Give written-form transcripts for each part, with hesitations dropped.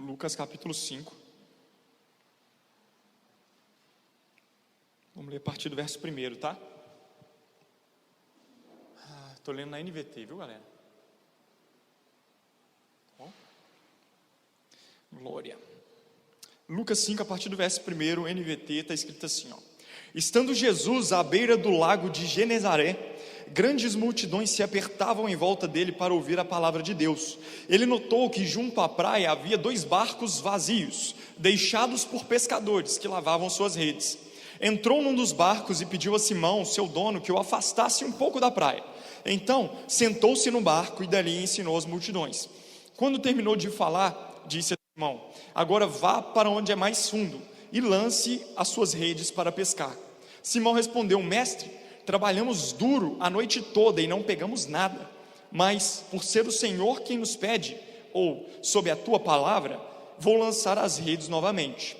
Lucas capítulo 5. Vamos ler a partir do verso 1, tá? Estou lendo na NVT, viu, galera? Bom. Glória. Lucas 5, a partir do verso 1, NVT, está escrito assim, ó. Estando Jesus à beira do lago de Genezaré, grandes multidões se apertavam em volta dele para ouvir a palavra de Deus. Ele notou que junto à praia havia 2 barcos vazios, deixados por pescadores que lavavam suas redes. Entrou num dos barcos e pediu a Simão, seu dono, que o afastasse um pouco da praia. Então, sentou-se no barco e dali ensinou as multidões. Quando terminou de falar, disse a Simão: agora vá para onde é mais fundo e lance as suas redes para pescar. Simão respondeu: mestre, trabalhamos duro a noite toda e não pegamos nada, mas por ser o Senhor quem nos pede, ou sob a tua palavra, vou lançar as redes novamente.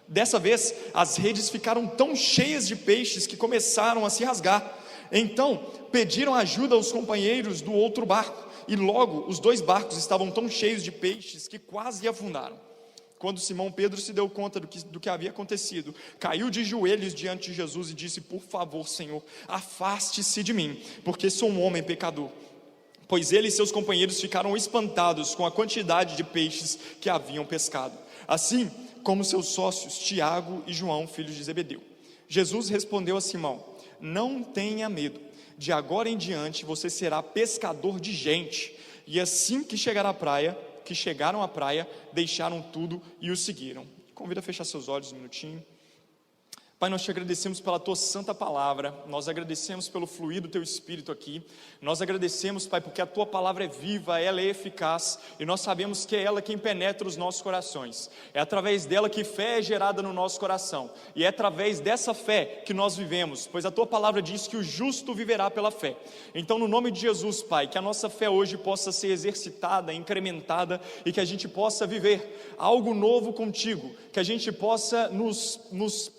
Dessa vez as redes ficaram tão cheias de peixes que começaram a se rasgar. Então pediram ajuda aos companheiros do outro barco, e logo os 2 barcos estavam tão cheios de peixes que quase afundaram. Quando Simão Pedro se deu conta do que havia acontecido, caiu de joelhos diante de Jesus e disse: por favor, Senhor, afaste-se de mim, porque sou um homem pecador. Pois ele e seus companheiros ficaram espantados com a quantidade de peixes que haviam pescado, assim como seus sócios Tiago e João, filhos de Zebedeu. Jesus respondeu a Simão: não tenha medo, de agora em diante você será pescador de gente. E assim que chegaram à praia, deixaram tudo e o seguiram. Convido a fechar seus olhos um minutinho. Pai, nós te agradecemos pela tua santa palavra, nós agradecemos pelo fluir do teu Espírito aqui, nós agradecemos, Pai, porque a tua palavra é viva, ela é eficaz, e nós sabemos que é ela quem penetra os nossos corações, é através dela que fé é gerada no nosso coração, e é através dessa fé que nós vivemos, pois a tua palavra diz que o justo viverá pela fé. Então, no nome de Jesus, Pai, que a nossa fé hoje possa ser exercitada, incrementada, e que a gente possa viver algo novo contigo, que a gente possa nos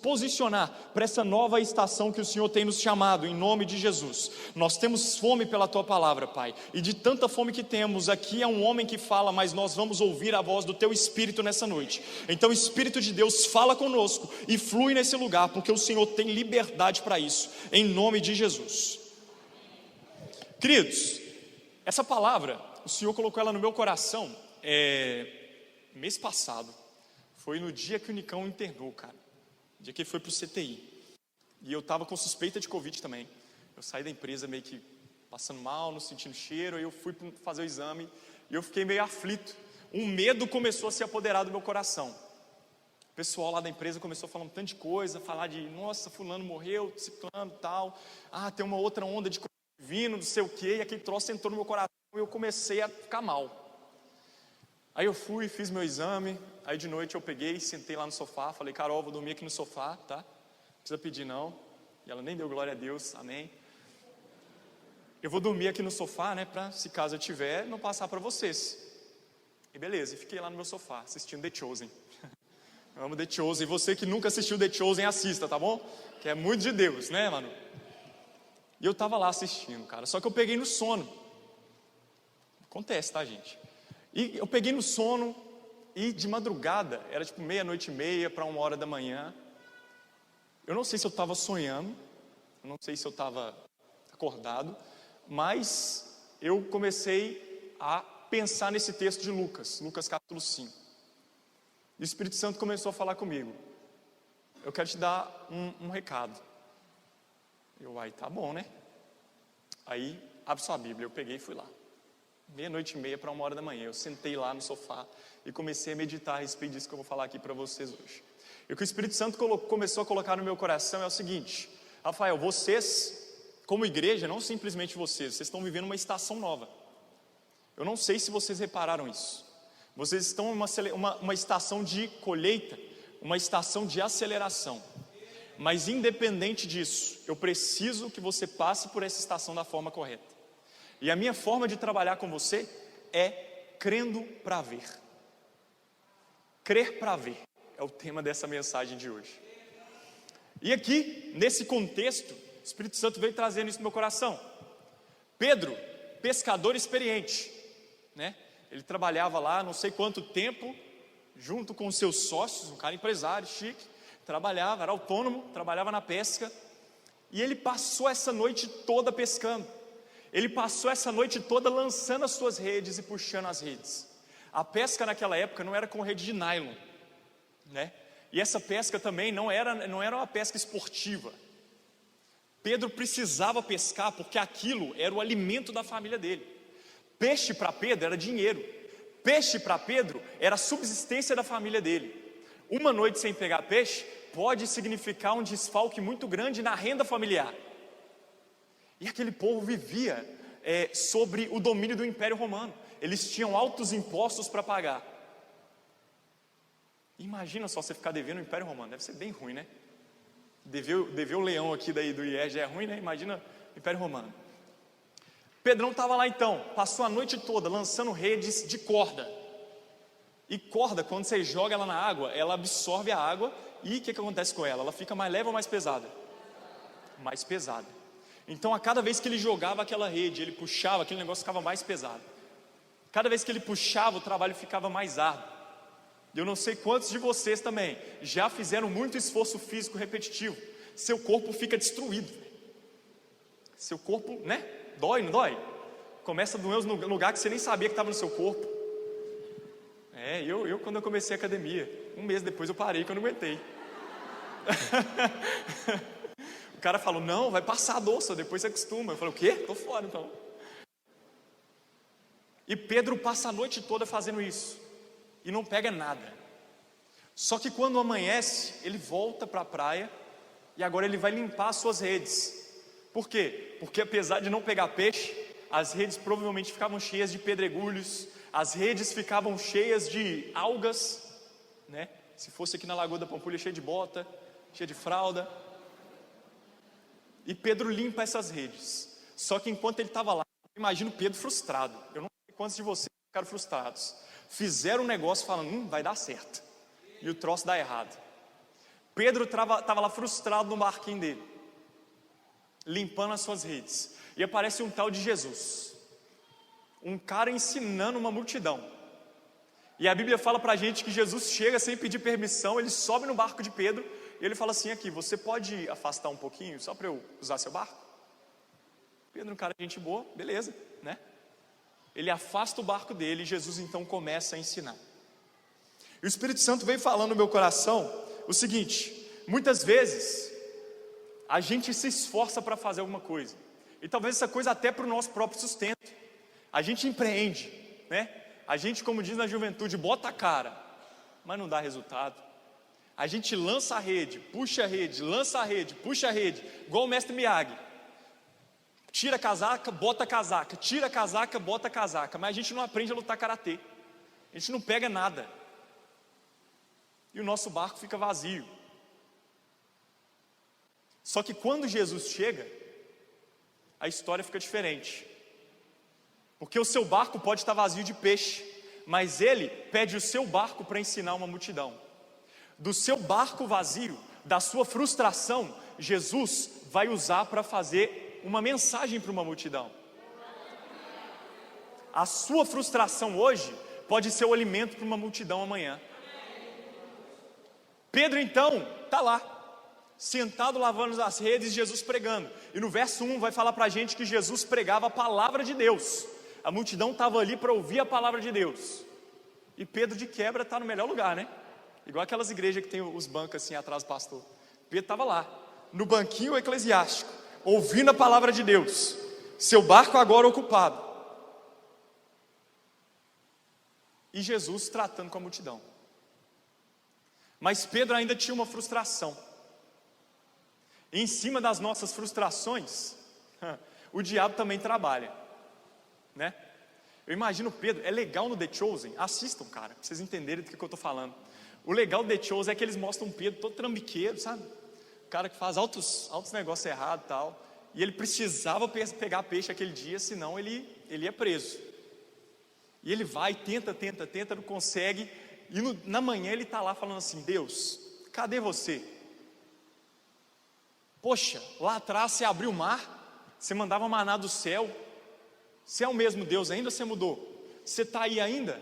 posicionar para essa nova estação que o Senhor tem nos chamado, em nome de Jesus. Nós temos fome pela tua palavra, Pai, e de tanta fome que temos, aqui é um homem que fala, mas nós vamos ouvir a voz do teu Espírito nessa noite. Então, Espírito de Deus, fala conosco e flui nesse lugar, porque o Senhor tem liberdade para isso, em nome de Jesus. Queridos, essa palavra, o Senhor colocou ela no meu coração mês passado, foi no dia que o Nicão internou, cara, no dia que ele foi para o CTI, e eu estava com suspeita de Covid também. Eu saí da empresa meio que passando mal, não sentindo cheiro, aí eu fui fazer o exame, e eu fiquei meio aflito, um medo começou a se apoderar do meu coração. O pessoal lá da empresa começou a falar um tanto de coisa, falar de, nossa, fulano morreu, ciclano, tal, tem uma outra onda de Covid vindo, não sei o que, e aquele troço entrou no meu coração, e eu comecei a ficar mal. Aí eu fui, fiz meu exame, aí de noite eu peguei, sentei lá no sofá, falei: Carol, vou dormir aqui no sofá, tá? Não precisa pedir não. E ela nem deu glória a Deus, amém. Eu vou dormir aqui no sofá, né, pra, se caso eu tiver, não passar para vocês. E beleza, e fiquei lá no meu sofá, assistindo The Chosen. Eu amo The Chosen, e você que nunca assistiu The Chosen, assista, tá bom? Que é muito de Deus, né, mano? E eu tava lá assistindo, cara, só que eu peguei no sono. Acontece, tá, gente? E eu peguei no sono, e de madrugada, era tipo 00:30 para 1h da manhã. Eu não sei se eu estava sonhando, eu não sei se eu estava acordado, mas eu comecei a pensar nesse texto de Lucas capítulo 5. E o Espírito Santo começou a falar comigo: eu quero te dar um recado. Tá bom, né? Aí, abre sua Bíblia, eu peguei e fui lá. 00:30 para 1h da manhã, eu sentei lá no sofá e comecei a meditar a respeito disso que eu vou falar aqui para vocês hoje. E o que o Espírito Santo começou a colocar no meu coração é o seguinte: Rafael, vocês, como igreja, não simplesmente vocês estão vivendo uma estação nova. Eu não sei se vocês repararam isso. Vocês estão em uma estação de colheita, uma estação de aceleração. Mas independente disso, eu preciso que você passe por essa estação da forma correta. E a minha forma de trabalhar com você é crendo para ver. Crer para ver é o tema dessa mensagem de hoje. E aqui, nesse contexto, o Espírito Santo veio trazendo isso no meu coração. Pedro, pescador experiente, né? Ele trabalhava lá não sei quanto tempo, junto com os seus sócios, um cara empresário, chique, trabalhava, era autônomo, trabalhava na pesca, e ele passou essa noite toda pescando. Ele passou essa noite toda lançando as suas redes e puxando as redes. A pesca naquela época não era com rede de nylon, né? E essa pesca também não era uma pesca esportiva. Pedro precisava pescar porque aquilo era o alimento da família dele. Peixe para Pedro era dinheiro. Peixe para Pedro era a subsistência da família dele. Uma noite sem pegar peixe pode significar um desfalque muito grande na renda familiar. E aquele povo vivia sobre o domínio do Império Romano. Eles tinham altos impostos para pagar. Imagina só você ficar devendo o Império Romano, deve ser bem ruim, né? Dever o leão aqui do IES já é ruim, né? Imagina o Império Romano. Pedrão estava lá então, passou a noite toda lançando redes de corda. E corda, quando você joga ela na água, ela absorve a água. E o que acontece com ela? Ela fica mais leve ou mais pesada? Mais pesada. Então a cada vez que ele jogava aquela rede, ele puxava, aquele negócio ficava mais pesado. Cada vez que ele puxava, o trabalho ficava mais árduo. Eu não sei quantos de vocês também já fizeram muito esforço físico repetitivo. Seu corpo fica destruído. Seu corpo, né? Dói, não dói? Começa a doer no lugar que você nem sabia que estava no seu corpo. Eu quando eu comecei a academia, um mês depois eu parei, que eu não aguentei. O cara falou, não, vai passar a dor, só depois você acostuma. Eu falei, o quê? Tô fora então. E Pedro passa a noite toda fazendo isso. E não pega nada. Só que quando amanhece, ele volta para a praia. E agora ele vai limpar as suas redes. Por quê? Porque apesar de não pegar peixe, as redes provavelmente ficavam cheias de pedregulhos. As redes ficavam cheias de algas, né? Se fosse aqui na Lagoa da Pampulha, cheia de bota, cheia de fralda. E Pedro limpa essas redes. Só que enquanto ele estava lá, eu imagino Pedro frustrado. Eu não sei quantos de vocês ficaram frustrados. Fizeram um negócio falando, vai dar certo. E o troço dá errado. Pedro estava lá frustrado no barquinho dele, limpando as suas redes. E aparece um tal de Jesus. Um cara ensinando uma multidão. E a Bíblia fala pra gente que Jesus chega sem pedir permissão. Ele sobe no barco de Pedro. E ele fala assim, aqui, você pode afastar um pouquinho, só para eu usar seu barco? Pedro, um cara de gente boa, beleza, né? Ele afasta o barco dele e Jesus então começa a ensinar. E o Espírito Santo veio falando no meu coração o seguinte: muitas vezes a gente se esforça para fazer alguma coisa, e talvez essa coisa até para o nosso próprio sustento. A gente empreende, né? A gente, como diz na juventude, bota a cara, mas não dá resultado. A gente lança a rede, puxa a rede, lança a rede, puxa a rede, igual o mestre Miyagi. Tira a casaca, bota a casaca, tira a casaca, bota a casaca. Mas a gente não aprende a lutar karatê. A gente não pega nada. E o nosso barco fica vazio. Só que quando Jesus chega, a história fica diferente. Porque o seu barco pode estar vazio de peixe, mas ele pede o seu barco para ensinar uma multidão. Do seu barco vazio, da sua frustração, Jesus vai usar para fazer uma mensagem para uma multidão. A sua frustração hoje pode ser o alimento para uma multidão amanhã. Pedro então está lá, sentado lavando as redes, Jesus pregando. E no verso 1 vai falar para a gente que Jesus pregava a palavra de Deus. A multidão estava ali para ouvir a palavra de Deus. E Pedro de quebra está no melhor lugar, né? Igual aquelas igrejas que tem os bancos assim atrás do pastor. Pedro estava lá, no banquinho eclesiástico, ouvindo a palavra de Deus. Seu barco agora ocupado. E Jesus tratando com a multidão. Mas Pedro ainda tinha uma frustração. E em cima das nossas frustrações, o diabo também trabalha, né? Eu imagino Pedro, é legal no The Chosen, assistam, cara, pra vocês entenderem do que eu estou falando. O legal do The Chosen é que eles mostram Pedro todo trambiqueiro, sabe? O cara que faz altos negócios errados e tal. E ele precisava pegar peixe aquele dia, senão ele ia preso. E ele vai, tenta, não consegue. E na manhã ele está lá falando assim: Deus, cadê você? Poxa, lá atrás você abriu o mar, você mandava maná do céu. Você é o mesmo Deus ainda ou você mudou? Você está aí ainda?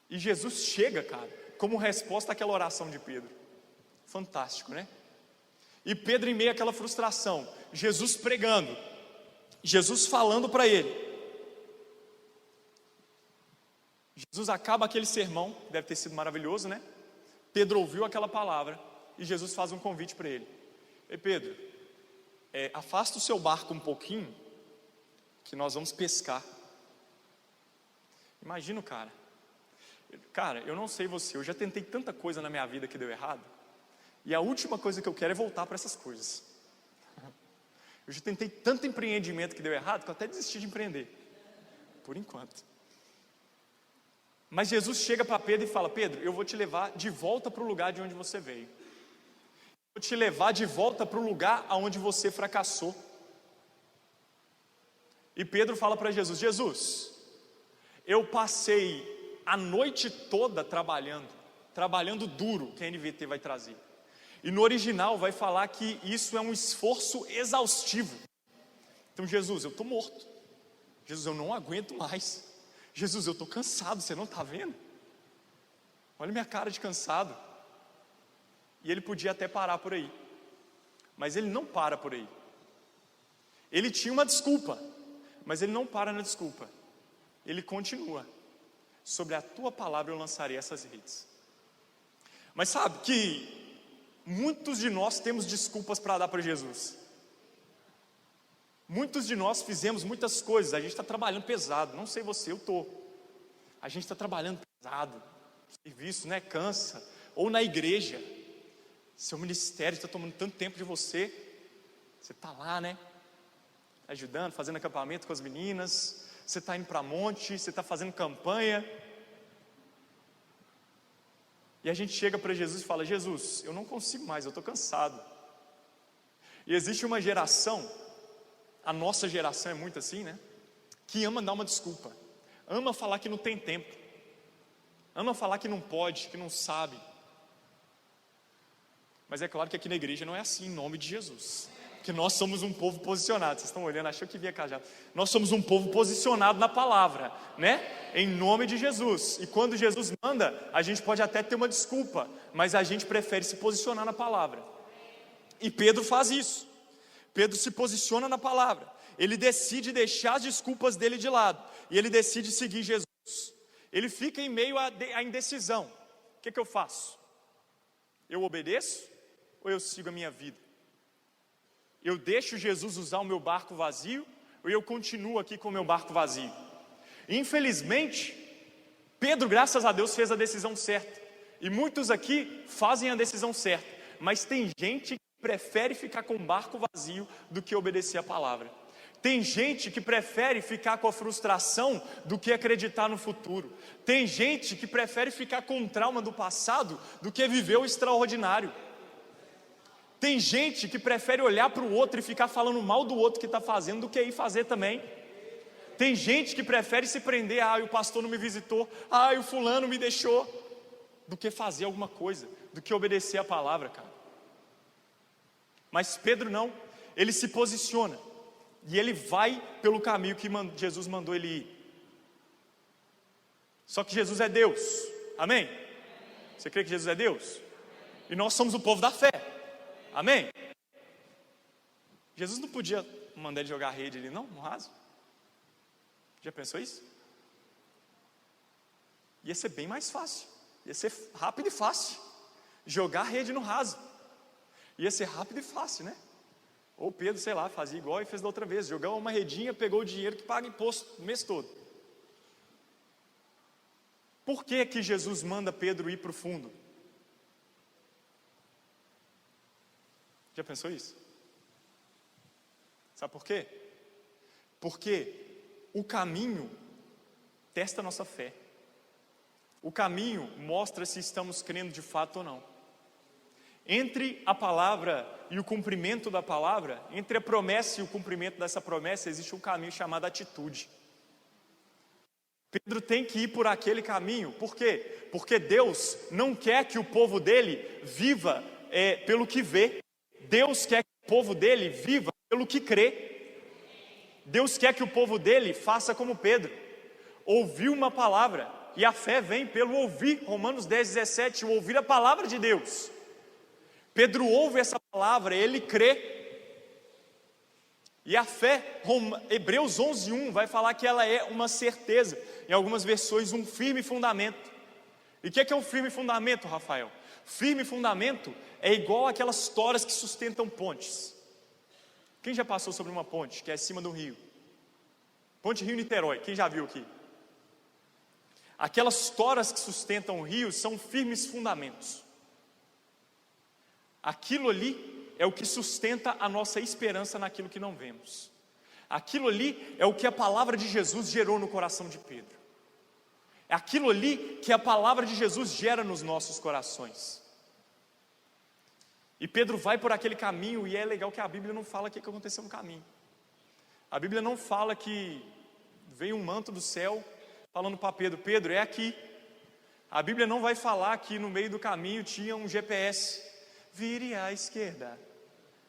E Jesus chega, cara, como resposta àquela oração de Pedro. Fantástico, né? E Pedro, em meio àquela frustração, Jesus pregando, Jesus falando para ele. Jesus acaba aquele sermão, deve ter sido maravilhoso, né? Pedro ouviu aquela palavra e Jesus faz um convite para ele. Ei, Pedro, afasta o seu barco um pouquinho, que nós vamos pescar. Imagina o cara. Cara, eu não sei você, eu já tentei tanta coisa na minha vida que deu errado, e a última coisa que eu quero é voltar para essas coisas. Eu já tentei tanto empreendimento que deu errado, que eu até desisti de empreender, por enquanto. Mas Jesus chega para Pedro e fala: Pedro, eu vou te levar de volta para o lugar de onde você veio. Vou te levar de volta para o lugar aonde você fracassou. E Pedro fala para Jesus: Jesus, eu passei a noite toda trabalhando duro, que a NVT vai trazer. E no original vai falar que isso é um esforço exaustivo. Então, Jesus, eu estou morto. Jesus, eu não aguento mais. Jesus, eu estou cansado, você não está vendo? Olha minha cara de cansado. E ele podia até parar por aí, mas ele não para por aí. Ele tinha uma desculpa, mas ele não para na desculpa. Ele continua: sobre a tua palavra eu lançarei essas redes. Mas sabe que muitos de nós temos desculpas para dar para Jesus. Muitos de nós fizemos muitas coisas. A gente está trabalhando pesado, não sei você, eu estou. A gente está trabalhando pesado, serviço, né, cansa. Ou na igreja, seu ministério está tomando tanto tempo de você. Você está lá, né, ajudando, fazendo acampamento com as meninas. Você está indo para monte, você está fazendo campanha. E a gente chega para Jesus e fala: Jesus, eu não consigo mais, eu estou cansado. E existe uma geração, a nossa geração é muito assim, né? Que ama dar uma desculpa, ama falar que não tem tempo, ama falar que não pode, que não sabe. Mas é claro que aqui na igreja não é assim, em nome de Jesus. Porque nós somos um povo posicionado. Vocês estão olhando, achou que vinha cá já. Nós somos um povo posicionado na palavra, né? Em nome de Jesus. E quando Jesus manda, a gente pode até ter uma desculpa, mas a gente prefere se posicionar na palavra. E Pedro faz isso. Pedro se posiciona na palavra. Ele decide deixar as desculpas dele de lado, e ele decide seguir Jesus. Ele fica em meio à indecisão. O que eu faço? Eu obedeço ou eu sigo a minha vida? Eu deixo Jesus usar o meu barco vazio, ou eu continuo aqui com o meu barco vazio? Infelizmente, Pedro, graças a Deus, fez a decisão certa. E muitos aqui fazem a decisão certa. Mas tem gente que prefere ficar com o barco vazio do que obedecer a palavra. Tem gente que prefere ficar com a frustração do que acreditar no futuro. Tem gente que prefere ficar com o trauma do passado do que viver o extraordinário. Tem gente que prefere olhar para o outro e ficar falando mal do outro que está fazendo do que ir fazer também. Tem gente que prefere se prender: o pastor não me visitou, o fulano me deixou, do que fazer alguma coisa, do que obedecer a palavra, cara. Mas Pedro não, ele se posiciona, e ele vai pelo caminho que Jesus mandou ele ir. Só que Jesus é Deus, amém? Você crê que Jesus é Deus? E nós somos o povo da fé. Amém? Jesus não podia mandar ele jogar a rede ali, não? No raso? Já pensou isso? Ia ser bem mais fácil. Ia ser rápido e fácil. Jogar a rede no raso. Ia ser rápido e fácil, né? Ou Pedro, sei lá, fazia igual e fez da outra vez. Jogou uma redinha, pegou o dinheiro que paga imposto o mês todo. Por que Jesus manda Pedro ir para o fundo? Já pensou isso? Sabe por quê? Porque o caminho testa a nossa fé. O caminho mostra se estamos crendo de fato ou não. Entre a palavra e o cumprimento da palavra, entre a promessa e o cumprimento dessa promessa, existe um caminho chamado atitude. Pedro tem que ir por aquele caminho. Por quê? Porque Deus não quer que o povo dele viva pelo que vê. Deus quer que o povo dele viva pelo que crê. Deus quer que o povo dele faça como Pedro. Ouviu uma palavra, e a fé vem pelo ouvir, Romanos 10, 17, o ouvir a palavra de Deus. Pedro ouve essa palavra, ele crê. E a fé, Hebreus 11, 1, vai falar que ela é uma certeza, em algumas versões um firme fundamento. E o que é um firme fundamento, Rafael? Firme fundamento é igual aquelas toras que sustentam pontes. Quem já passou sobre uma ponte que é acima do rio? Ponte Rio-Niterói, quem já viu aqui? Aquelas toras que sustentam o rio são firmes fundamentos. Aquilo ali é o que sustenta a nossa esperança naquilo que não vemos. Aquilo ali é o que a palavra de Jesus gerou no coração de Pedro. É aquilo ali que a palavra de Jesus gera nos nossos corações. E Pedro vai por aquele caminho, e é legal que a Bíblia não fala o que aconteceu no caminho. A Bíblia não fala que veio um manto do céu falando para Pedro, Pedro, é aqui. A Bíblia não vai falar que no meio do caminho tinha um GPS. Vire à esquerda,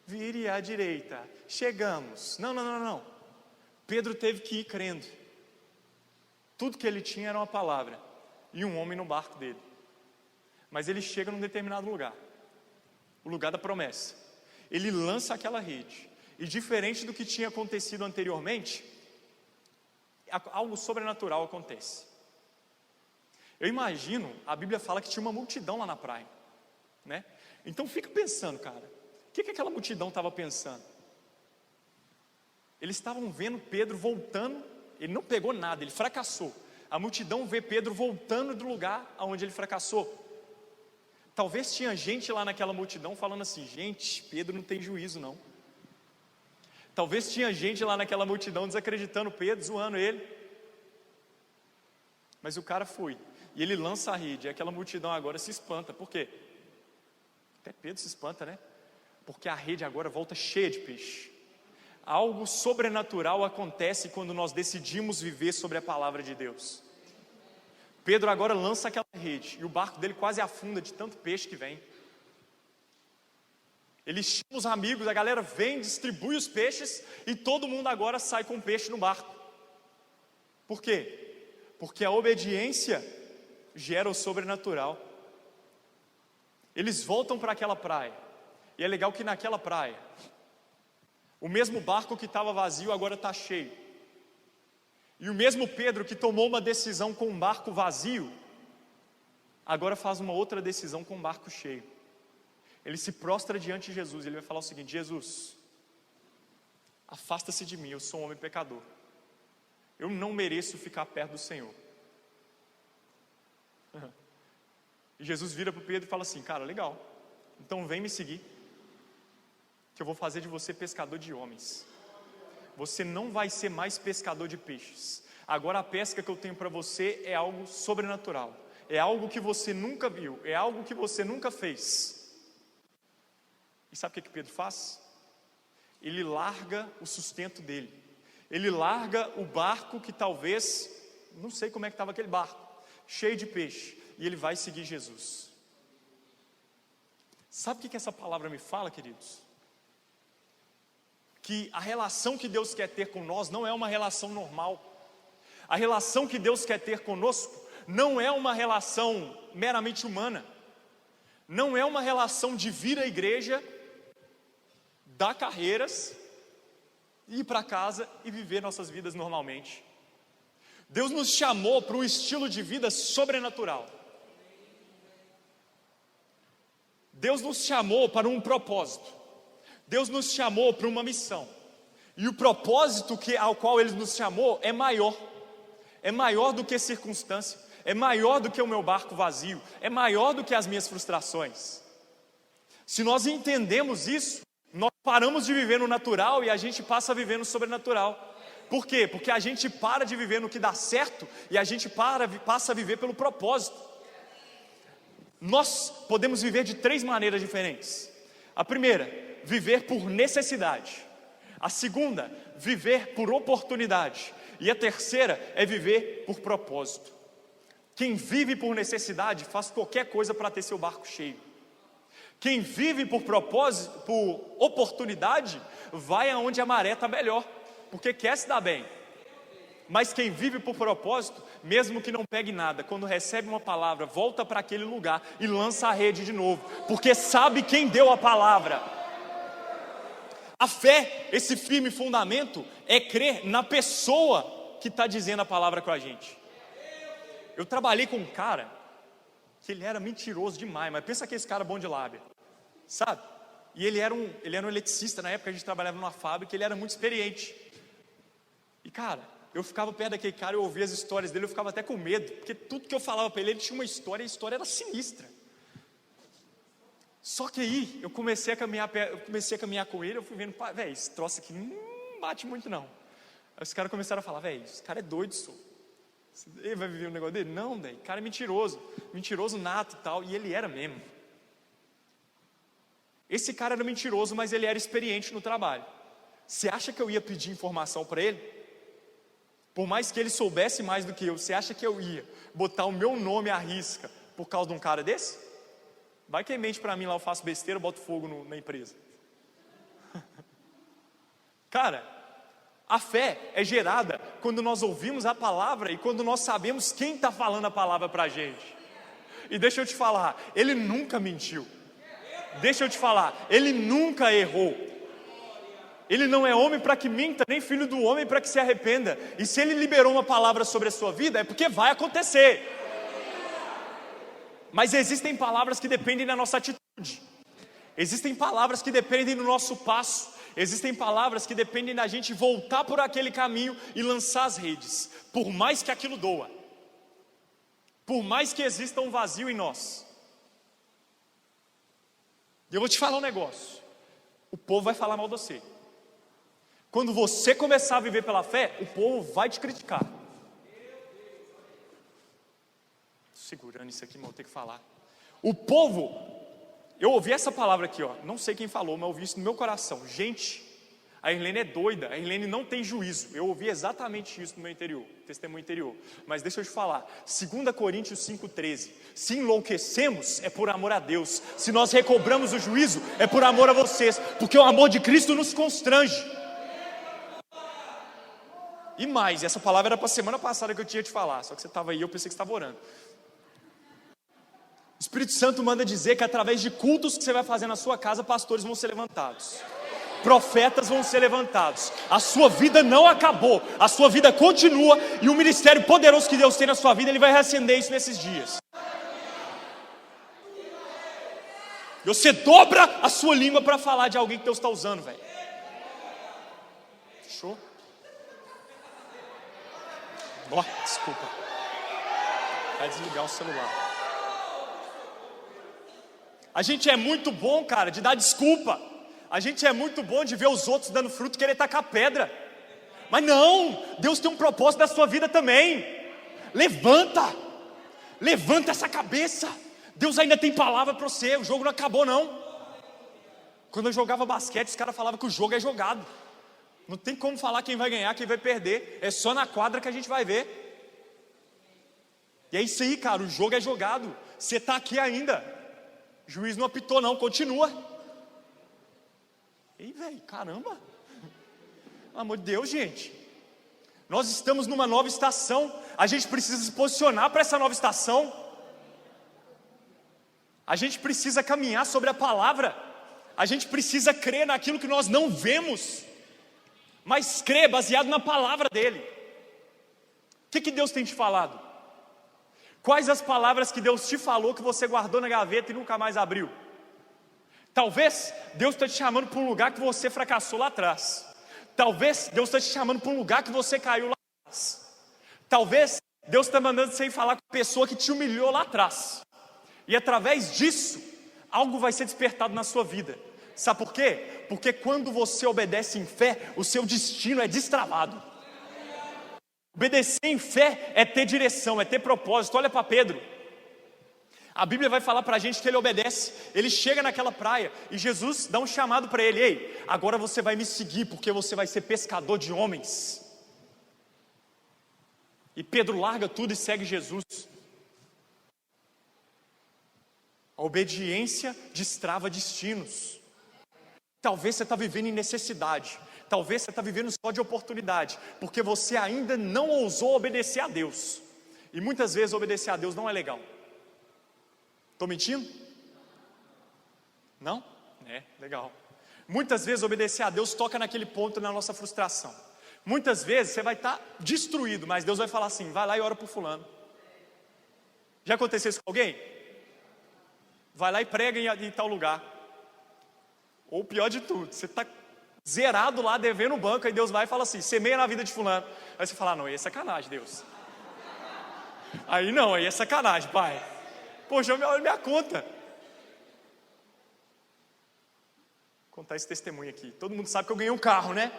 vire à direita, chegamos. Não. Pedro teve que ir crendo. Tudo que ele tinha era uma palavra e um homem no barco dele. Mas ele chega num determinado lugar, o lugar da promessa. Ele lança aquela rede, e diferente do que tinha acontecido anteriormente, algo sobrenatural acontece. Eu imagino, a Bíblia fala que tinha uma multidão lá na praia, né? Então fica pensando, cara, o que aquela multidão estava pensando? Eles estavam vendo Pedro voltando, ele não pegou nada, ele fracassou. A multidão vê Pedro voltando do lugar onde ele fracassou. Talvez tinha gente lá naquela multidão falando assim, gente, Pedro não tem juízo não. Talvez tinha gente lá naquela multidão desacreditando Pedro, zoando ele. Mas o cara foi, e ele lança a rede, e aquela multidão agora se espanta. Por quê? Até Pedro se espanta, né? Porque a rede agora volta cheia de peixe. Algo sobrenatural acontece quando nós decidimos viver sobre a palavra de Deus. Pedro agora lança aquela rede, e o barco dele quase afunda de tanto peixe que vem. Ele chama os amigos, a galera vem, distribui os peixes, e todo mundo agora sai com peixe no barco. Por quê? Porque a obediência gera o sobrenatural. Eles voltam para aquela praia, e é legal que naquela praia, o mesmo barco que estava vazio agora está cheio. E o mesmo Pedro que tomou uma decisão com um barco vazio, agora faz uma outra decisão com um barco cheio. Ele se prostra diante de Jesus, ele vai falar o seguinte, Jesus, afasta-se de mim, eu sou um homem pecador. Eu não mereço ficar perto do Senhor. E Jesus vira para Pedro e fala assim, cara, legal, então vem me seguir, que eu vou fazer de você pescador de homens. Você não vai ser mais pescador de peixes. Agora a pesca que eu tenho para você é algo sobrenatural. É algo que você nunca viu, é algo que você nunca fez. E sabe o que Pedro faz? Ele larga o sustento dele. Ele larga o barco que talvez, não sei como é que estava aquele barco, cheio de peixe, e ele vai seguir Jesus. Sabe o que essa palavra me fala, queridos? Que a relação que Deus quer ter com nós não é uma relação normal. A relação que Deus quer ter conosco não é uma relação meramente humana. Não é uma relação de vir à igreja, dar carreiras, ir para casa e viver nossas vidas normalmente. Deus nos chamou para um estilo de vida sobrenatural. Deus nos chamou para um propósito. Deus nos chamou para uma missão. E o propósito ao qual Ele nos chamou é maior. É maior do que circunstância. É maior do que o meu barco vazio. É maior do que as minhas frustrações. Se nós entendemos isso, nós paramos de viver no natural e a gente passa a viver no sobrenatural. Por quê? Porque a gente para de viver no que dá certo e a gente passa a viver pelo propósito. Nós podemos viver de 3 maneiras diferentes. A primeira, viver por necessidade. A segunda, viver por oportunidade. E a terceira é viver por propósito. Quem vive por necessidade faz qualquer coisa para ter seu barco cheio. Quem vive por propósito, por oportunidade, vai aonde a maré está melhor, porque quer se dar bem. Mas quem vive por propósito, mesmo que não pegue nada, quando recebe uma palavra, volta para aquele lugar e lança a rede de novo, porque sabe quem deu a palavra. A fé, esse firme fundamento, é crer na pessoa que está dizendo a palavra com a gente. Eu trabalhei com um cara que ele era mentiroso demais, mas pensa que esse cara bom de lábia, sabe? E ele era um eletricista, na época a gente trabalhava numa fábrica, ele era muito experiente. E cara, eu ficava perto daquele cara, eu ouvia as histórias dele, eu ficava até com medo, porque tudo que eu falava para ele tinha uma história, e a história era sinistra. Só que aí, eu comecei a caminhar com ele, eu fui vendo, velho, esse troço aqui não bate muito não. Aí os caras começaram a falar, velho, esse cara é doido, só. Ele vai viver um negócio dele? Não, velho, cara é mentiroso nato e tal, e ele era mesmo. Esse cara era mentiroso, mas ele era experiente no trabalho. Você acha que eu ia pedir informação para ele? Por mais que ele soubesse mais do que eu, você acha que eu ia botar o meu nome à risca por causa de um cara desse? Vai que mente para mim lá, eu faço besteira, eu boto fogo na empresa. Cara, a fé é gerada quando nós ouvimos a palavra e quando nós sabemos quem está falando a palavra para a gente. E deixa eu te falar, ele nunca mentiu. Deixa eu te falar, ele nunca errou. Ele não é homem para que minta, nem filho do homem para que se arrependa. E se ele liberou uma palavra sobre a sua vida, é porque vai acontecer. Mas existem palavras que dependem da nossa atitude. Existem palavras que dependem do nosso passo. Existem palavras que dependem da gente voltar por aquele caminho e lançar as redes. Por mais que aquilo doa. Por mais que exista um vazio em nós. E eu vou te falar um negócio. O povo vai falar mal de você. Quando você começar a viver pela fé, o povo vai te criticar. Segurando isso aqui, mas vou ter que falar. O povo, eu ouvi essa palavra aqui, ó. Não sei quem falou, mas eu ouvi isso no meu coração. Gente, a Irlene é doida, a Irlene não tem juízo. Eu ouvi exatamente isso no meu interior, testemunho interior. Mas deixa eu te falar, 2 Coríntios 5,13. Se enlouquecemos, é por amor a Deus. Se nós recobramos o juízo, é por amor a vocês. Porque o amor de Cristo nos constrange. E mais, essa palavra era para a semana passada que eu tinha te falar. Só que você estava aí, eu pensei que você estava orando. O Espírito Santo manda dizer que através de cultos que você vai fazer na sua casa, pastores vão ser levantados. Profetas vão ser levantados. A sua vida não acabou. A sua vida continua. E o ministério poderoso que Deus tem na sua vida, Ele vai reacender isso nesses dias. E você dobra a sua língua para falar de alguém que Deus está usando, velho. Fechou? Oh, desculpa. Vai desligar o celular. A gente é muito bom, cara, de dar desculpa. A gente é muito bom de ver os outros dando fruto e querer tacar pedra. Mas não, Deus tem um propósito na sua vida também. Levanta essa cabeça. Deus ainda tem palavra para você, o jogo não acabou não. Quando eu jogava basquete, os caras falavam que o jogo é jogado. Não tem como falar quem vai ganhar, quem vai perder. É só na quadra que a gente vai ver. E é isso aí, cara, o jogo é jogado. Você está aqui ainda. O juiz não apitou não, continua. Ei, velho, caramba. Pelo amor de Deus, gente. Nós estamos numa nova estação. A gente precisa se posicionar para essa nova estação. A gente precisa caminhar sobre a palavra. A gente precisa crer naquilo que nós não vemos, mas crer baseado na palavra dele. O que Deus tem te falado? Quais as palavras que Deus te falou que você guardou na gaveta e nunca mais abriu? Talvez Deus está te chamando para um lugar que você fracassou lá atrás. Talvez Deus está te chamando para um lugar que você caiu lá atrás. Talvez Deus está mandando você ir falar com a pessoa que te humilhou lá atrás. E através disso, algo vai ser despertado na sua vida. Sabe por quê? Porque quando você obedece em fé, o seu destino é destravado. Obedecer em fé é ter direção, é ter propósito. Olha para Pedro. A Bíblia vai falar para a gente que ele obedece. Ele chega naquela praia e Jesus dá um chamado para ele. Ei, agora você vai me seguir porque você vai ser pescador de homens. E Pedro larga tudo e segue Jesus. A obediência destrava destinos. Talvez você está vivendo em necessidade. Talvez você está vivendo só de oportunidade, porque você ainda não ousou obedecer a Deus. E muitas vezes obedecer a Deus não é legal. Estou mentindo? Não? É, legal. Muitas vezes obedecer a Deus toca naquele ponto na nossa frustração. Muitas vezes você vai estar destruído, mas Deus vai falar assim: vai lá e ora por fulano. Já aconteceu isso com alguém? Vai lá e prega em tal lugar. Ou pior de tudo, você está zerado lá, devendo o banco, aí Deus vai e fala assim: semeia na vida de fulano. Aí você fala: não, aí é sacanagem, Deus. Aí não, aí é sacanagem, pai. Poxa, olha minha conta. Vou contar esse testemunho aqui. Todo mundo sabe que eu ganhei um carro, né?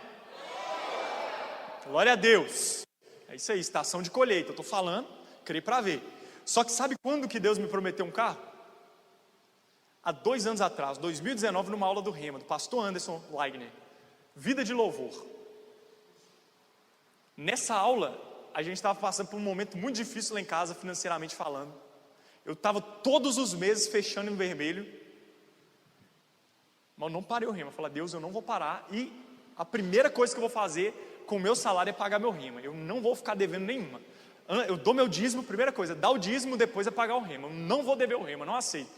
Glória a Deus. É isso aí, estação de colheita. Eu estou falando, creio para ver. Só que sabe quando que Deus me prometeu um carro? Há 2 anos atrás, 2019, numa aula do Rema, do pastor Anderson Leigner. Vida de louvor. Nessa aula, a gente estava passando por um momento muito difícil lá em casa, financeiramente falando. Eu estava todos os meses fechando em vermelho. Mas eu não parei o Rema. Eu falei: Deus, eu não vou parar. E a primeira coisa que eu vou fazer com o meu salário é pagar meu Rema. Eu não vou ficar devendo nenhuma. Eu dou meu dízimo, primeira coisa, dá o dízimo, depois é pagar o Rema. Eu não vou dever o Rema, não aceito.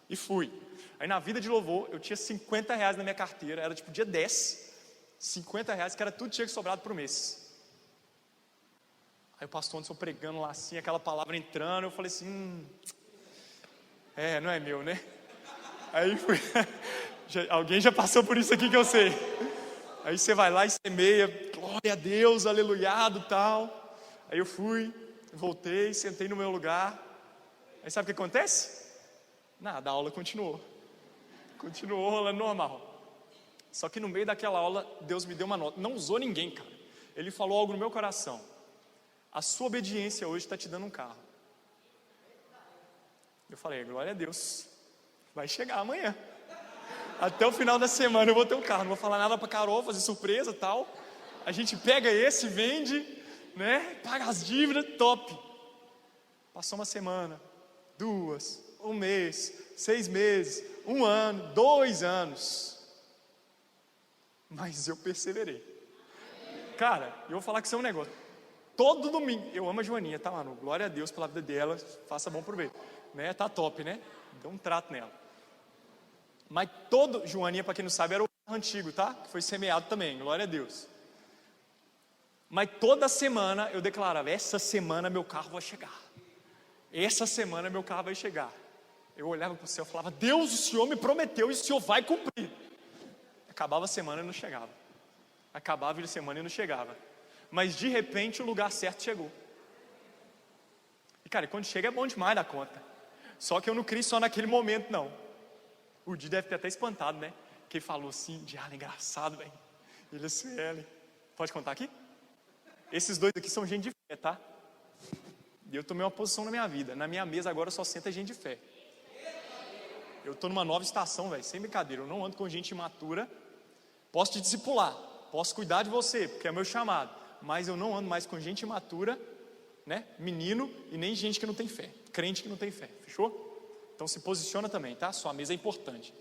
E fui. Aí na vida de louvor, eu tinha R$50 na minha carteira, era tipo dia 10, R$50, que era tudo que tinha sobrado por mês. Aí o pastor Anderson pregando lá assim, aquela palavra entrando, eu falei assim: não é meu, né? Aí fui, alguém já passou por isso aqui que eu sei. Aí você vai lá e semeia, glória a Deus, aleluiado, tal. Aí eu fui, voltei, sentei no meu lugar. Aí sabe o que acontece? Nada, a aula continuou rolando normal. Só que no meio daquela aula, Deus me deu uma nota. Não usou ninguém, cara. Ele falou algo no meu coração: a sua obediência hoje está te dando um carro. Eu falei: glória a Deus, vai chegar amanhã. Até o final da semana eu vou ter um carro. Não vou falar nada pra Carol, fazer surpresa e tal. A gente pega esse, vende, né? Paga as dívidas, top. Passou uma semana, 2, um mês, 6 meses, 1 ano, 2 anos. Mas eu perseverei. Cara, eu vou falar que isso é um negócio. Todo domingo, eu amo a Joaninha, tá, mano? Glória a Deus pela vida dela, faça bom proveito. Né? Tá top, né? Deu um trato nela. Mas Joaninha, para quem não sabe, era o antigo, tá? Que foi semeado também, glória a Deus. Mas toda semana eu declarava: essa semana meu carro vai chegar. Essa semana meu carro vai chegar. Eu olhava para o céu e falava: Deus, o Senhor me prometeu e o Senhor vai cumprir. Acabava a semana e não chegava. Acabava a semana e não chegava. Mas de repente o lugar certo chegou. E cara, quando chega é bom demais da conta. Só que eu não criei só naquele momento, não. O Di deve ter até espantado, né? Que ele falou assim: Diário, engraçado, velho. Ele assim: Ellen, pode contar aqui? Esses dois aqui são gente de fé, tá? E eu tomei uma posição na minha vida. Na minha mesa agora só senta gente de fé. Eu estou numa nova estação, velho, sem brincadeira. Eu não ando com gente imatura. Posso te discipular, posso cuidar de você, porque é meu chamado. Mas eu não ando mais com gente imatura, né? Menino, e nem gente que não tem fé. Crente que não tem fé, fechou? Então se posiciona também, tá? Sua mesa é importante.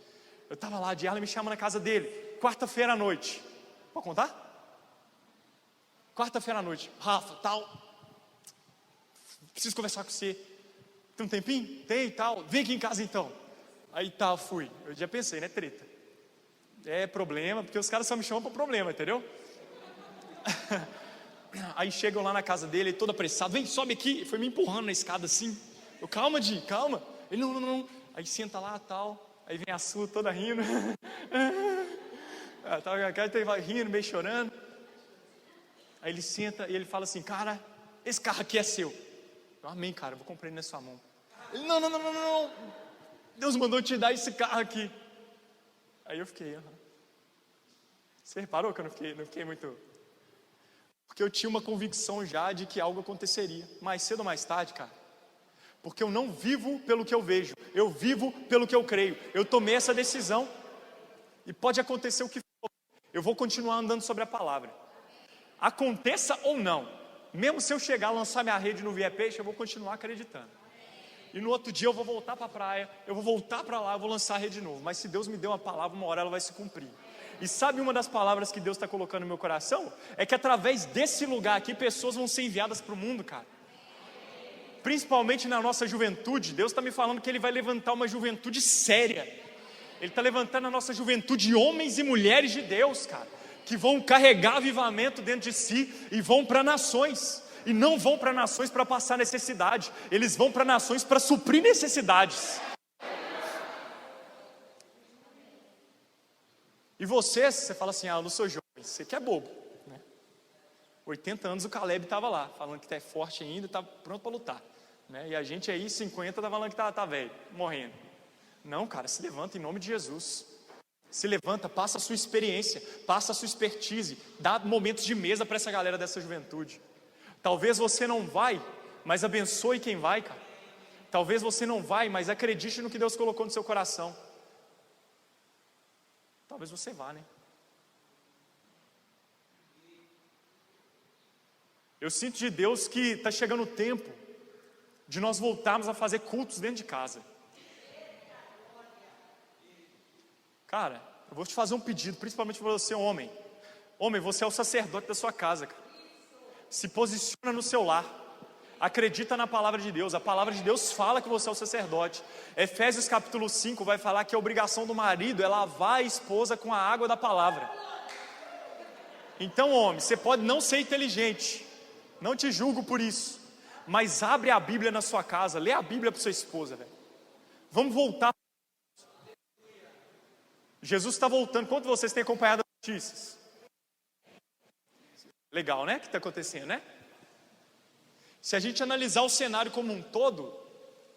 Eu estava lá, a Diarla me chama na casa dele, quarta-feira à noite. Pode contar? Quarta-feira à noite: Rafa, tal, preciso conversar com você. Tem um tempinho? Tem, tal. Vem aqui em casa então. Aí tal, fui. Eu já pensei, né, treta. É problema, porque os caras só me chamam para problema, entendeu? Aí chegam lá na casa dele, todo apressado: vem, sobe aqui. Ele foi me empurrando na escada assim. Eu: calma, Di, calma. Ele: não. Aí senta lá, tal. Aí vem a sua toda rindo. Tava rindo, meio chorando. Aí ele senta e ele fala assim: cara, esse carro aqui é seu. Eu: amém, cara, eu vou comprar ele na sua mão. Ele: não. Deus mandou te dar esse carro aqui. Aí eu fiquei: Você reparou que eu não fiquei muito... Porque eu tinha uma convicção já de que algo aconteceria, mais cedo ou mais tarde, cara. Porque eu não vivo pelo que eu vejo, eu vivo pelo que eu creio. Eu tomei essa decisão. E pode acontecer o que for, eu vou continuar andando sobre a palavra. Aconteça ou não, mesmo se eu chegar a lançar minha rede e não vier peixe, eu vou continuar acreditando. E no outro dia eu vou voltar para a praia, eu vou voltar para lá, eu vou lançar a rede de novo. Mas se Deus me deu uma palavra, uma hora ela vai se cumprir. E sabe uma das palavras que Deus está colocando no meu coração? É que através desse lugar aqui, pessoas vão ser enviadas para o mundo, cara. Principalmente na nossa juventude. Deus está me falando que Ele vai levantar uma juventude séria. Ele está levantando a nossa juventude, homens e mulheres de Deus, cara, que vão carregar avivamento dentro de si e vão para nações. E não vão para nações para passar necessidade, eles vão para nações para suprir necessidades. E você fala assim, eu não sou jovem, você que é bobo, né? 80 anos o Caleb estava lá, falando que é forte ainda, está pronto para lutar, né? E a gente aí, 50, está falando que tá velho, morrendo. Não, cara, se levanta em nome de Jesus. Se levanta, passa a sua experiência, passa a sua expertise, dá momentos de mesa para essa galera dessa juventude. Talvez você não vai, mas abençoe quem vai, cara. Talvez você não vai, mas acredite no que Deus colocou no seu coração. Talvez você vá, né? Eu sinto de Deus que está chegando o tempo de nós voltarmos a fazer cultos dentro de casa. Cara, eu vou te fazer um pedido, principalmente para você, homem. Homem, você é o sacerdote da sua casa, cara. Se posiciona no seu lar. Acredita na palavra de Deus. A palavra de Deus fala que você é o sacerdote. Efésios capítulo 5 vai falar que a obrigação do marido é lavar a esposa com a água da palavra. Então, homem, você pode não ser inteligente, não te julgo por isso, mas abre a Bíblia na sua casa, lê a Bíblia para sua esposa, velho. Vamos voltar. Jesus está voltando. Quanto vocês têm acompanhado as notícias? Legal, né? O que está acontecendo, né? Se a gente analisar o cenário como um todo,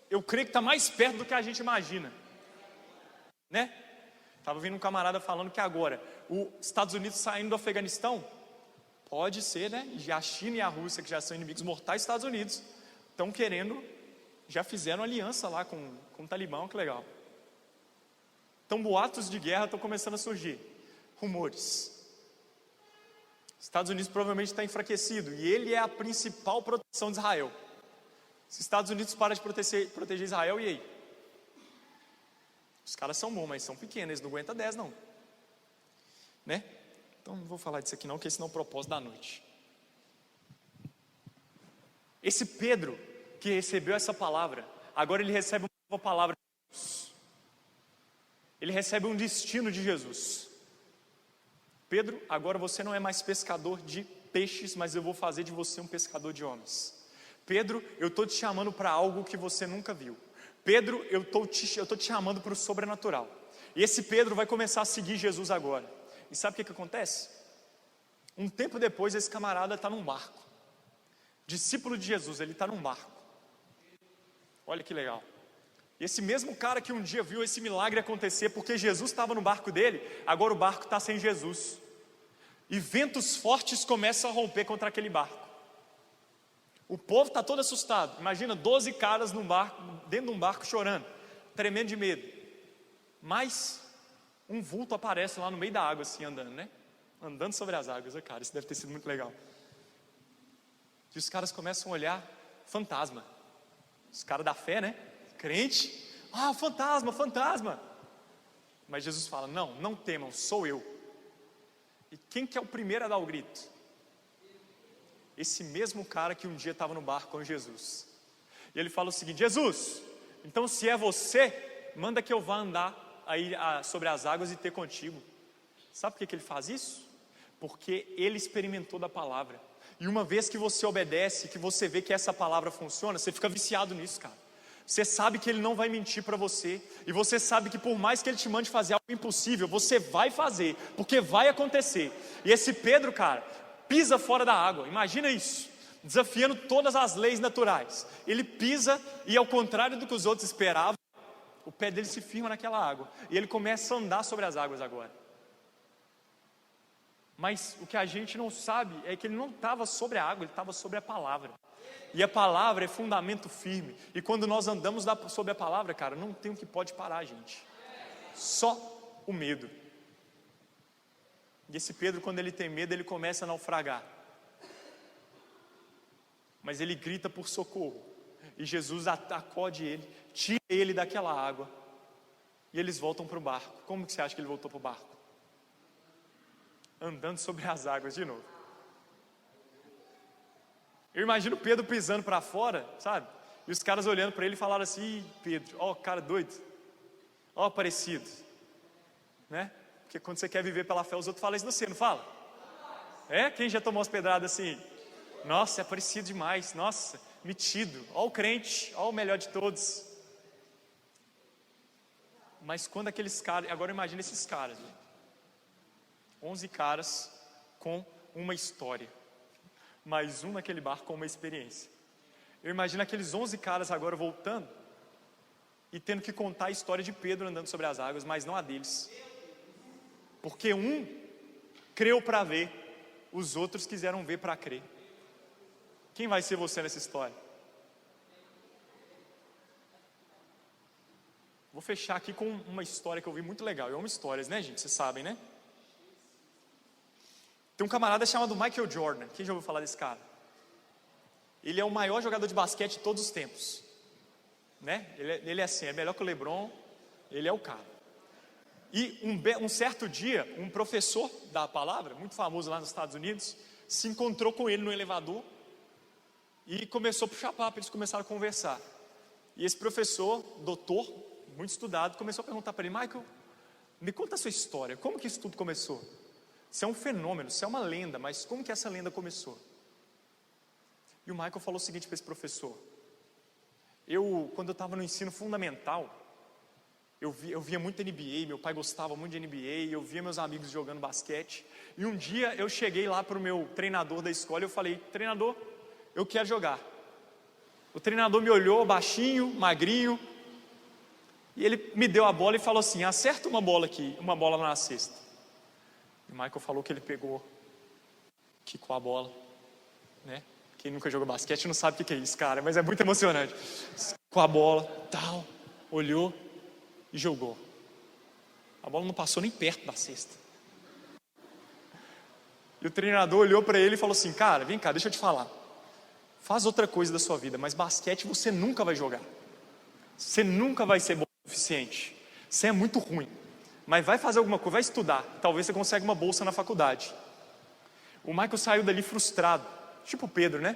eu creio que está mais perto do que a gente imagina, né? Estava ouvindo um camarada falando que agora os Estados Unidos saindo do Afeganistão, pode ser, né? E a China e a Rússia, que já são inimigos mortais dos Estados Unidos, estão querendo, já fizeram aliança lá com o Talibã, que legal. Então boatos de guerra estão começando a surgir, rumores. Estados Unidos provavelmente está enfraquecido e ele é a principal proteção de Israel. Se Estados Unidos para de proteger Israel, e aí? Os caras são bons, mas são pequenos, eles não aguentam 10 não, né? Então não vou falar disso aqui não, porque esse não é o propósito da noite. Esse Pedro que recebeu essa palavra, agora ele recebe uma nova palavra de Jesus. Ele recebe um destino de Jesus. Pedro, agora você não é mais pescador de peixes, mas eu vou fazer de você um pescador de homens. Pedro, eu estou te chamando para algo que você nunca viu. Pedro, eu estou te chamando para o sobrenatural. E esse Pedro vai começar a seguir Jesus agora. E sabe o que acontece? Um tempo depois, esse camarada está num barco. Discípulo de Jesus, ele está num barco. Olha que legal. E esse mesmo cara que um dia viu esse milagre acontecer, porque Jesus estava no barco dele, agora o barco está sem Jesus. E ventos fortes começam a romper contra aquele barco. O povo está todo assustado. Imagina 12 caras num barco, dentro de um barco chorando, tremendo de medo. Mas um vulto aparece lá no meio da água, assim, andando, né? Andando sobre as águas. Cara, isso deve ter sido muito legal. E os caras começam a olhar, fantasma. Os caras da fé, né? Crente, fantasma, fantasma. Mas Jesus fala, não temam, sou eu. E quem que é o primeiro a dar o grito? Esse mesmo cara que um dia estava no barco com Jesus. E ele fala o seguinte, Jesus, então se é você, manda que eu vá andar aí sobre as águas e ter contigo. Sabe por que ele faz isso? Porque ele experimentou da palavra. E uma vez que você obedece, que você vê que essa palavra funciona, você fica viciado nisso, cara. Você sabe que ele não vai mentir para você. E você sabe que por mais que ele te mande fazer algo impossível, você vai fazer, porque vai acontecer. E esse Pedro, cara, pisa fora da água. Imagina isso, desafiando todas as leis naturais. Ele pisa e, ao contrário do que os outros esperavam, o pé dele se firma naquela água. E ele começa a andar sobre as águas agora. Mas o que a gente não sabe é que ele não estava sobre a água, ele estava sobre a palavra. E a palavra é fundamento firme. E quando nós andamos sobre a palavra, cara, não tem o que pode parar a gente. Só o medo. E esse Pedro, quando ele tem medo, ele começa a naufragar. Mas ele grita por socorro. E Jesus acode ele, tira ele daquela água. E eles voltam para o barco. Como que você acha que ele voltou para o barco? andando sobre as águas de novo. Eu imagino Pedro pisando para fora, sabe? E os caras olhando para ele e falaram assim: Ih, Pedro, ó, cara doido, ó, parecido, né? Porque quando você quer viver pela fé, os outros falam isso de você, não fala? É? Quem já tomou as pedradas assim? Nossa, é parecido demais, nossa, metido, ó o crente, ó o melhor de todos. Mas quando aqueles caras, agora imagina esses caras, 11 caras com uma história, mais um naquele barco com uma experiência. Eu imagino aqueles 11 caras agora voltando e tendo que contar a história de Pedro andando sobre as águas, mas não a deles. Porque um creu para ver, os outros quiseram ver para crer. Quem vai ser você nessa história? Vou fechar aqui com uma história que eu vi muito legal. Eu amo histórias, né, gente? Vocês sabem, né? Tem um camarada chamado Michael Jordan. Quem já ouviu falar desse cara? Ele é o maior jogador de basquete de todos os tempos, né? Ele é assim, é melhor que o LeBron. Ele é o cara. E um certo dia, um professor da palavra, muito famoso lá nos Estados Unidos, se encontrou com ele no elevador e começou a puxar papo. Eles começaram a conversar. E esse professor, doutor, muito estudado, começou a perguntar para ele: Michael, me conta a sua história, como que isso tudo começou? Você é um fenômeno, você é uma lenda, mas como que essa lenda começou? E o Michael falou o seguinte para esse professor: quando eu estava no ensino fundamental, eu via muito NBA, meu pai gostava muito de NBA, eu via meus amigos jogando basquete, e um dia eu cheguei lá para o meu treinador da escola e eu falei: treinador, eu quero jogar. O treinador me olhou, baixinho, magrinho, e ele me deu a bola e falou assim: acerta uma bola aqui, uma bola lá na cesta. E o Michael falou que ele pegou, quicou a bola, né? Quem nunca jogou basquete não sabe o que é isso, cara, mas é muito emocionante. Com a bola, tal, olhou e jogou. A bola não passou nem perto da cesta. E o treinador olhou para ele e falou assim: cara, vem cá, deixa eu te falar. Faz outra coisa da sua vida, mas basquete você nunca vai jogar. Você nunca vai ser bom o suficiente. Você é muito ruim. Mas vai fazer alguma coisa, vai estudar. Talvez você consiga uma bolsa na faculdade. O Michael saiu dali frustrado. Tipo o Pedro, né?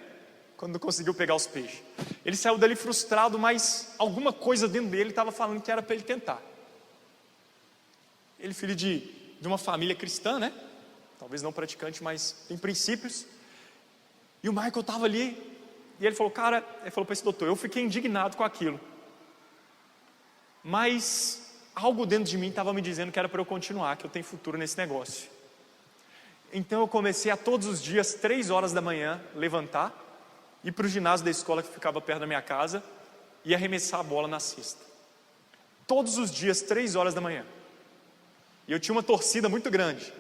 Quando não conseguiu pegar os peixes. Ele saiu dali frustrado, mas alguma coisa dentro dele estava falando que era para ele tentar. Ele é filho de uma família cristã, né? Talvez não praticante, mas tem princípios. E o Michael estava ali, e ele falou: cara, ele falou para esse doutor: eu fiquei indignado com aquilo. Mas algo dentro de mim estava me dizendo que era para eu continuar, que eu tenho futuro nesse negócio. Então eu comecei a todos os dias, 3 horas da manhã, levantar, ir para o ginásio da escola que ficava perto da minha casa e arremessar a bola na cesta. Todos os dias, 3 horas da manhã. E eu tinha uma torcida muito grande.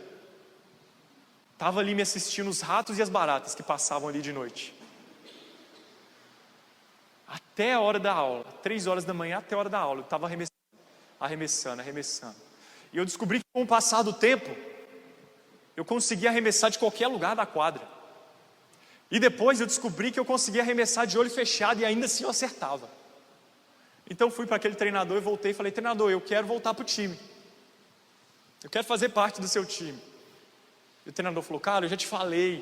Estava ali me assistindo os ratos e as baratas que passavam ali de noite. Até a hora da aula, 3 horas da manhã até a hora da aula, eu estava arremessando. E eu descobri que com o passar do tempo, eu conseguia arremessar de qualquer lugar da quadra. E depois eu descobri que eu conseguia arremessar de olho fechado e ainda assim eu acertava. Então fui para aquele treinador e voltei e falei: treinador, eu quero voltar para o time. Eu quero fazer parte do seu time. E o treinador falou: cara, eu já te falei,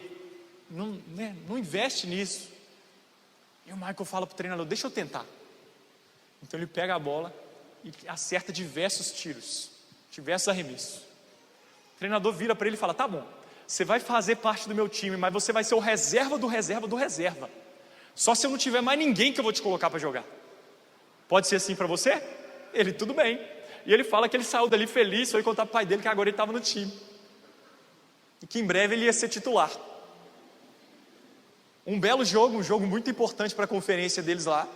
não investe nisso. E o Michael fala para o treinador: deixa eu tentar. Então ele pega a bola e acerta diversos tiros, diversos arremessos. O treinador vira para ele e fala: tá bom, você vai fazer parte do meu time, mas você vai ser o reserva do reserva do reserva. Só se eu não tiver mais ninguém que eu vou te colocar para jogar. Pode ser assim para você? Ele: tudo bem. E ele fala que ele saiu dali feliz, foi contar para o pai dele que agora ele estava no time. E que em breve ele ia ser titular. Um belo jogo, um jogo muito importante para a conferência deles lá.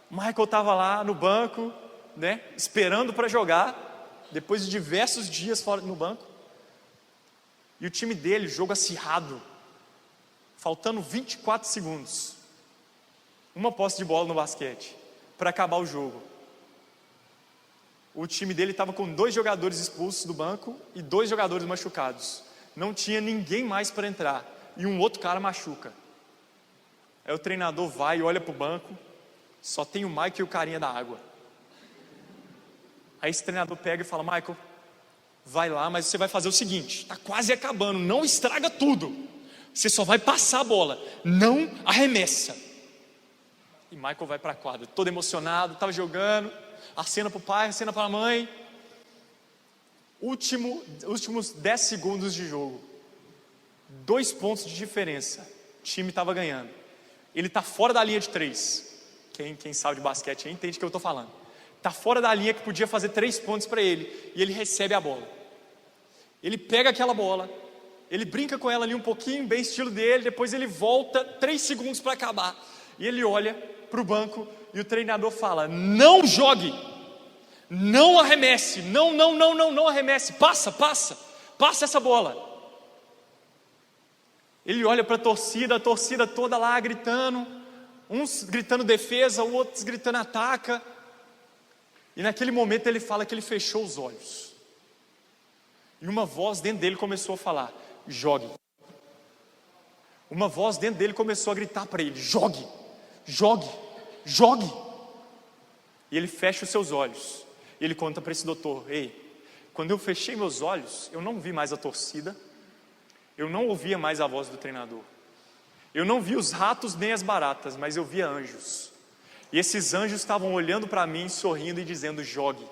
Michael estava lá no banco, né, esperando para jogar, depois de diversos dias fora no banco. E o time dele, jogo acirrado, faltando 24 segundos, uma posse de bola no basquete, para acabar o jogo. O time dele estava com 2 jogadores expulsos do banco e 2 jogadores machucados. Não tinha ninguém mais para entrar, e um outro cara machuca. Aí o treinador vai e olha para o banco, só tem o Michael e o carinha da água. Aí esse treinador pega e fala: Michael, vai lá, mas você vai fazer o seguinte, está quase acabando, não estraga tudo, você só vai passar a bola, não arremessa. E Michael vai para a quadra, todo emocionado, estava jogando, acena para o pai, acena para a mãe. Últimos 10 segundos de jogo, 2 pontos de diferença, o time estava ganhando, ele está fora da linha de 3, quem sabe de basquete aí entende o que eu estou falando, está fora da linha que podia fazer 3 pontos para ele, e ele recebe a bola, ele pega aquela bola, ele brinca com ela ali um pouquinho, bem estilo dele, depois ele volta 3 segundos para acabar, e ele olha para o banco, e o treinador fala, não jogue, não arremesse, não arremesse, passa essa bola. Ele olha para a torcida toda lá gritando, uns gritando defesa, outros gritando ataca, e naquele momento ele fala que ele fechou os olhos, e uma voz dentro dele começou a falar, jogue. Uma voz dentro dele começou a gritar para ele, jogue, e ele fecha os seus olhos, e ele conta para esse doutor, ei, quando eu fechei meus olhos, eu não vi mais a torcida, eu não ouvia mais a voz do treinador, eu não vi os ratos nem as baratas, mas eu via anjos, e esses anjos estavam olhando para mim, sorrindo e dizendo, jogue,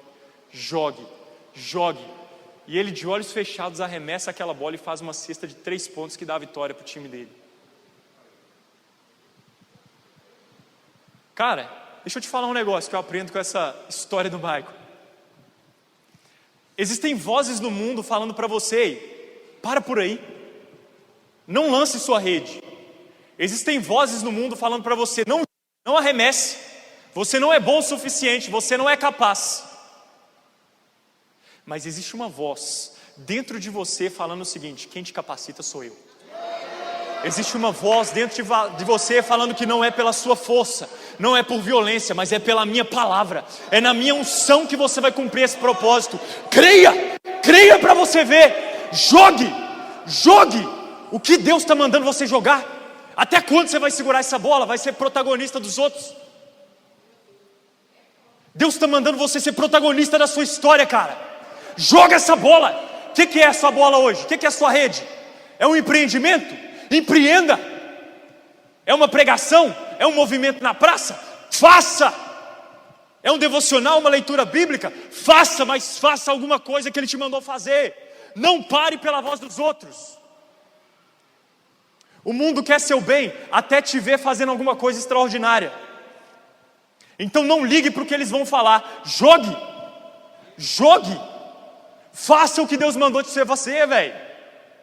e ele de olhos fechados arremessa aquela bola e faz uma cesta de 3 pontos que dá a vitória para o time dele. Cara, deixa eu te falar um negócio que eu aprendo com essa história do Michael. Existem vozes no mundo falando para você, para por aí, não lance sua rede. Existem vozes no mundo falando para você, não arremesse, você não é bom o suficiente, você não é capaz. Mas existe uma voz dentro de você falando o seguinte, quem te capacita sou eu. Existe uma voz dentro de você falando que não é pela sua força, não é por violência, mas é pela minha palavra, é na minha unção que você vai cumprir esse propósito. Creia para você ver, jogue o que Deus está mandando você jogar. Até quando você vai segurar essa bola, vai ser protagonista dos outros? Deus está mandando você ser protagonista da sua história, cara. Joga essa bola. O que é a sua bola hoje? O que é a sua rede? É um empreendimento? Empreenda. É uma pregação? É um movimento na praça? Faça. É um devocional, uma leitura bíblica? Faça, mas faça alguma coisa que Ele te mandou fazer. Não pare pela voz dos outros. O mundo quer seu bem até te ver fazendo alguma coisa extraordinária. Então não ligue para o que eles vão falar. Jogue. Faça o que Deus mandou de você fazer, velho.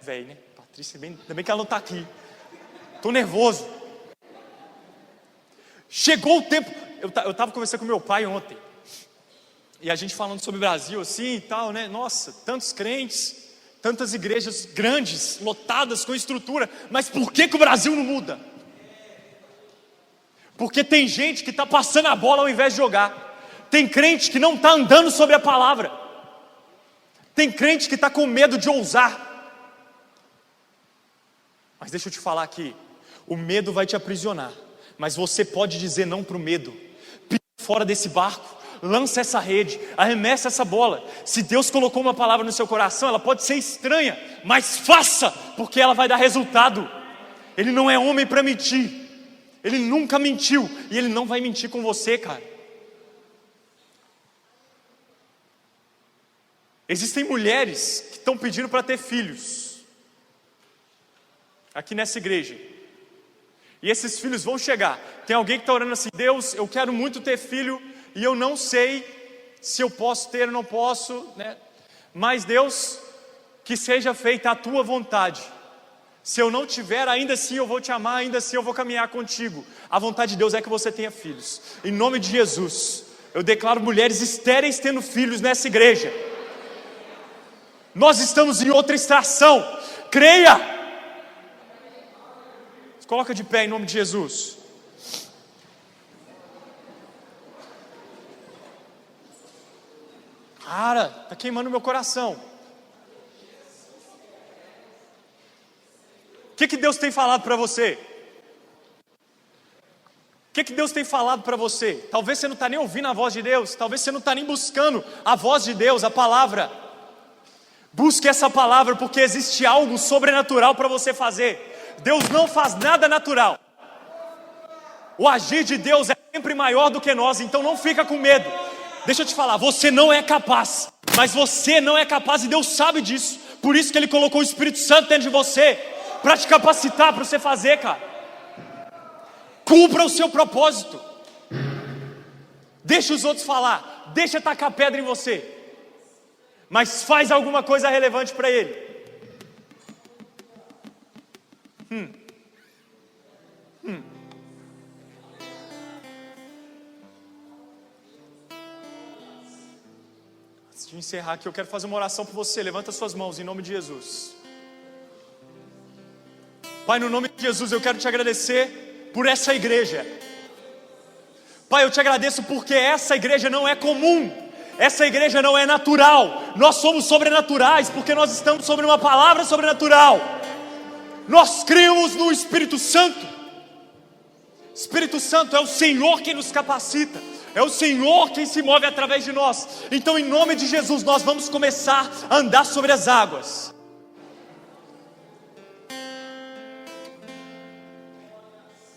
Velho, né? Patrícia, ainda bem que ela não está aqui. Estou nervoso. Chegou o tempo. Eu estava conversando com meu pai ontem. E a gente falando sobre o Brasil assim e tal, né? Nossa, tantos crentes, tantas igrejas grandes, lotadas, com estrutura. Mas por que o Brasil não muda? Porque tem gente que está passando a bola ao invés de jogar. Tem crente que não está andando sobre a palavra. Tem crente que está com medo de ousar. Mas deixa eu te falar aqui, o medo vai te aprisionar, mas você pode dizer não para o medo. Pisa fora desse barco, lança essa rede, arremessa essa bola. Se Deus colocou uma palavra no seu coração, ela pode ser estranha, mas faça, porque ela vai dar resultado. Ele não é homem para mentir, ele nunca mentiu, e ele não vai mentir com você, cara. Existem mulheres que estão pedindo para ter filhos aqui nessa igreja, e esses filhos vão chegar. Tem alguém que está orando assim, Deus, eu quero muito ter filho, e eu não sei se eu posso ter ou não posso, né? Mas Deus, que seja feita a tua vontade. Se eu não tiver, ainda assim eu vou te amar, ainda assim eu vou caminhar contigo. A vontade de Deus é que você tenha filhos. Em nome de Jesus, eu declaro mulheres estéreis tendo filhos nessa igreja. Nós estamos em outra estação. Creia. Coloca de pé em nome de Jesus. Cara, está queimando meu coração. O que Deus tem falado para você? O que Deus tem falado para você? Talvez você não está nem ouvindo a voz de Deus. Talvez você não está nem buscando a voz de Deus, a palavra. Busque essa palavra, porque existe algo sobrenatural para você fazer. Deus não faz nada natural. O agir de Deus é sempre maior do que nós, então não fica com medo. Deixa eu te falar, você não é capaz, mas você não é capaz e Deus sabe disso. Por isso que Ele colocou o Espírito Santo dentro de você, para te capacitar para você fazer, cara. Cumpra o seu propósito. Deixa os outros falar, deixa tacar pedra em você, mas faz alguma coisa relevante para Ele. Antes de encerrar aqui, eu quero fazer uma oração por você. Levanta suas mãos em nome de Jesus. Pai, no nome de Jesus, eu quero te agradecer por essa igreja. Pai, eu te agradeço porque essa igreja não é comum, essa igreja não é natural. Nós somos sobrenaturais porque nós estamos sobre uma palavra sobrenatural. Nós cremos no Espírito Santo. Espírito Santo é o Senhor quem nos capacita, é o Senhor quem se move através de nós. Então, em nome de Jesus, nós vamos começar a andar sobre as águas.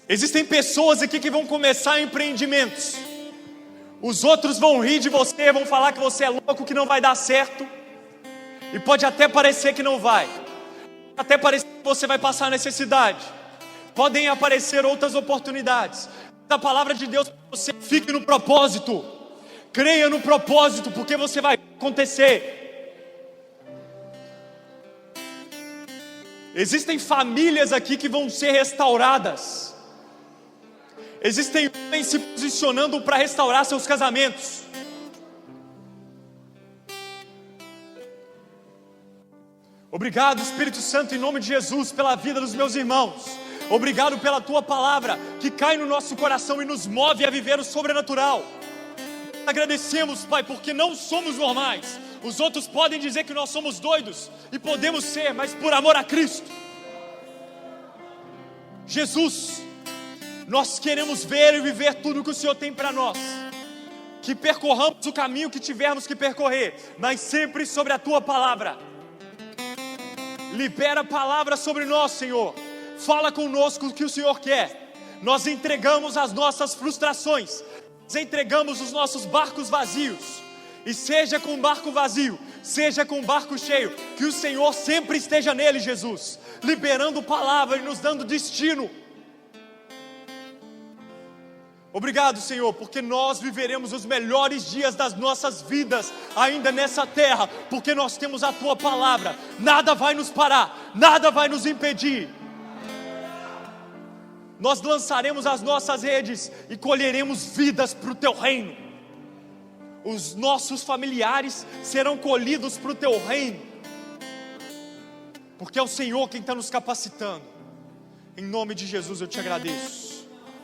Existem pessoas aqui que vão começar empreendimentos. Os outros vão rir de você, vão falar que você é louco, que não vai dar certo. E pode até parecer que não vai. Até parecer que você vai passar necessidade. Podem aparecer outras oportunidades. A palavra de Deus para você: fique no propósito. Creia no propósito, porque você vai acontecer. Existem famílias aqui que vão ser restauradas. Existem homens se posicionando para restaurar seus casamentos. Obrigado, Espírito Santo, em nome de Jesus, pela vida dos meus irmãos. Obrigado pela Tua palavra, que cai no nosso coração e nos move a viver o sobrenatural. Agradecemos, Pai, porque não somos normais. Os outros podem dizer que nós somos doidos, e podemos ser, mas por amor a Cristo. Jesus, nós queremos ver e viver tudo que o Senhor tem para nós. Que percorramos o caminho que tivermos que percorrer, mas sempre sobre a Tua palavra. Libera a palavra sobre nós, Senhor. Fala conosco o que o Senhor quer. Nós entregamos as nossas frustrações, nós entregamos os nossos barcos vazios. E seja com barco vazio, seja com barco cheio, que o Senhor sempre esteja nele, Jesus, liberando palavra e nos dando destino. Obrigado, Senhor, porque nós viveremos os melhores dias das nossas vidas ainda nessa terra, porque nós temos a Tua palavra. Nada vai nos parar, nada vai nos impedir. Nós lançaremos as nossas redes e colheremos vidas para o Teu reino. Os nossos familiares serão colhidos para o Teu reino, porque é o Senhor quem está nos capacitando. Em nome de Jesus eu te agradeço.